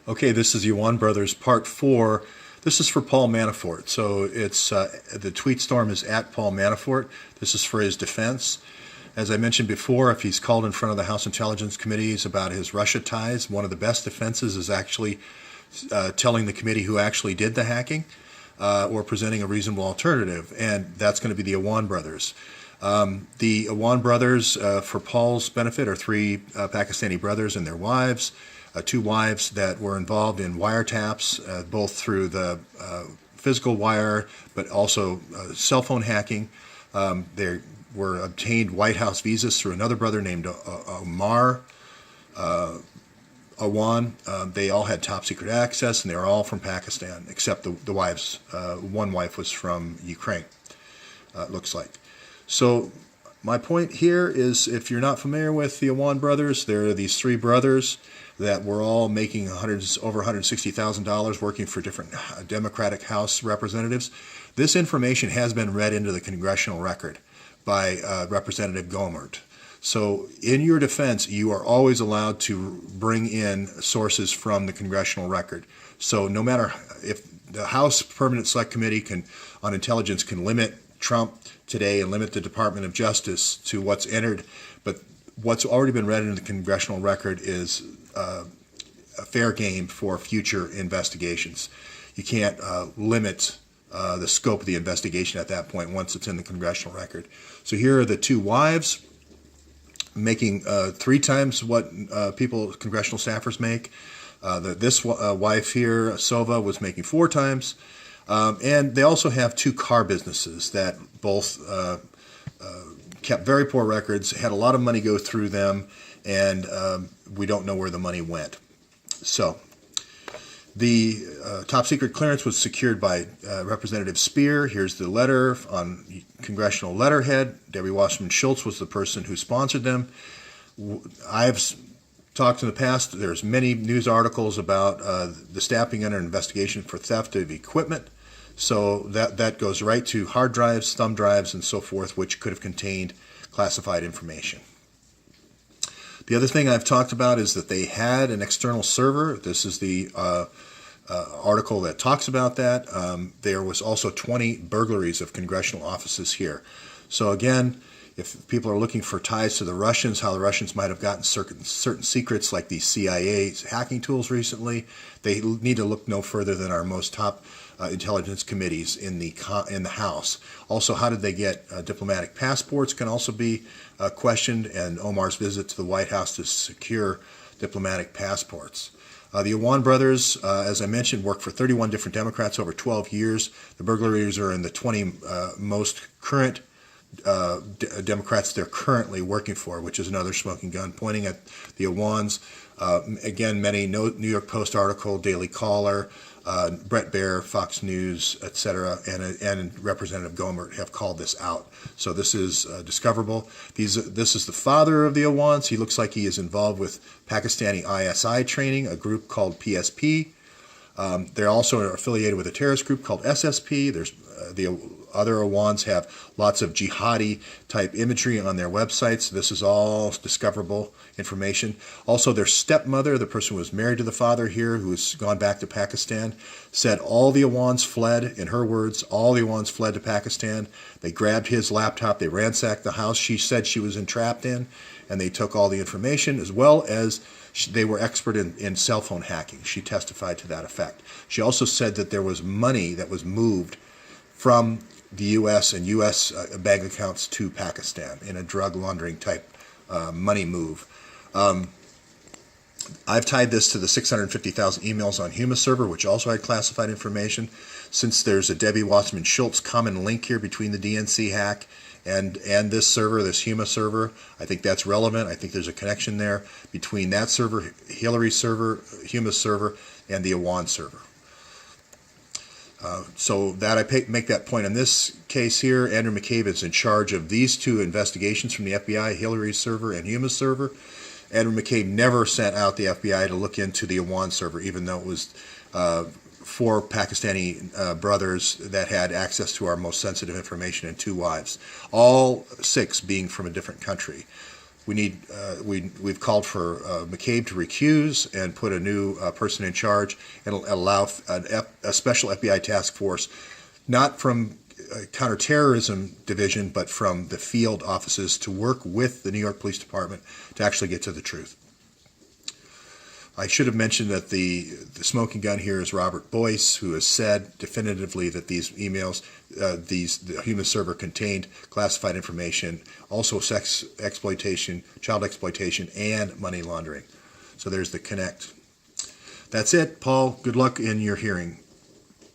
Okay, this is the Awan Brothers Part 4. This is for Paul Manafort. So it's the tweet storm is at Paul Manafort. This is for his defense. As I mentioned before, if he's called in front of the House Intelligence Committees about his Russia ties, one of the best defenses is actually telling the committee who actually did the hacking or presenting a reasonable alternative, and that's going to be the Awan Brothers. The Awan Brothers, for Paul's benefit, are three Pakistani brothers and their wives. Two wives that were involved in wiretaps, both through the physical wire, but also cell phone hacking. They were obtained White House visas through another brother named Omar Awan. They all had top secret access, and they were all from Pakistan, except the wives. One wife was from Ukraine, it looks like. So my point here is, if you're not familiar with the Awan brothers, there are these three brothers that were all making over $160,000 working for different Democratic House representatives. This information has been read into the congressional record by Representative Gohmert. So in your defense, you are always allowed to bring in sources from the congressional record. So no matter if the House Permanent Select Committee on Intelligence can limit Trump today and limit the Department of Justice to what's entered, but what's already been read into the congressional record is a fair game for future investigations. You can't limit the scope of the investigation at that point once it's in the congressional record. So here are the two wives making three times what congressional staffers make. This wife here, Sova, was making four times. And they also have two car businesses that both kept very poor records, had a lot of money go through them, and we don't know where the money went. So the top secret clearance was secured by Representative Speer. Here's the letter on congressional letterhead. Debbie Wasserman Schultz was the person who sponsored them. I've talked in the past, there's many news articles about the staff being under investigation for theft of equipment. So that goes right to hard drives, thumb drives, and so forth, which could have contained classified information. The other thing I've talked about is that they had an external server. This is the article that talks about that. There was also 20 burglaries of congressional offices here. So again, if people are looking for ties to the Russians, how the Russians might have gotten certain secrets like the CIA's hacking tools recently, they need to look no further than our most top intelligence committees in the House. Also, how did they get diplomatic passports can also be questioned, and Omar's visit to the White House to secure diplomatic passports. The Awan brothers, as I mentioned, worked for 31 different Democrats over 12 years. The burglaries are in the 20 most current Democrats they're currently working for, which is another smoking gun pointing at the Awans. Again, many New York Post article, Daily Caller, Brett Baer, Fox News, etc., and Representative Gohmert have called this out. So this is discoverable. This is the father of the Awans. He looks like he is involved with Pakistani ISI training, a group called PSP. They're also affiliated with a terrorist group called SSP. There's the other Awans have lots of jihadi type imagery on their websites. This is all discoverable information. Also, their stepmother, the person who was married to the father here, who has gone back to Pakistan, said all the Awans fled, in her words, all the Awans fled to Pakistan. They grabbed his laptop, they ransacked the house she said she was entrapped in, and they took all the information, as well as they were expert in cell phone hacking. She testified to that effect. She also said that there was money that was moved from the U.S. and U.S. bank accounts to Pakistan in a drug laundering type money move. I've tied this to the 650,000 emails on Huma server, which also had classified information. Since there's a Debbie Wasserman Schultz common link here between the DNC hack and this server, this Huma server, I think that's relevant. I think there's a connection there between that server, Hillary's server, Huma's server, and the Awan server. So that I make that point in this case here. Andrew McCabe is in charge of these two investigations from the FBI, Hillary's server and Huma's server. Andrew McCabe never sent out the FBI to look into the Awan server, even though it was four Pakistani brothers that had access to our most sensitive information and two wives, all six being from a different country. We've called for McCabe to recuse and put a new person in charge and allow a special FBI task force, not from counterterrorism division, but from the field offices to work with the New York Police Department to actually get to the truth. I should have mentioned that the smoking gun here is Robert Boyce, who has said definitively that these emails, the human server contained classified information, also sex exploitation, child exploitation, and money laundering. So there's the connect. That's it, Paul. Good luck in your hearing.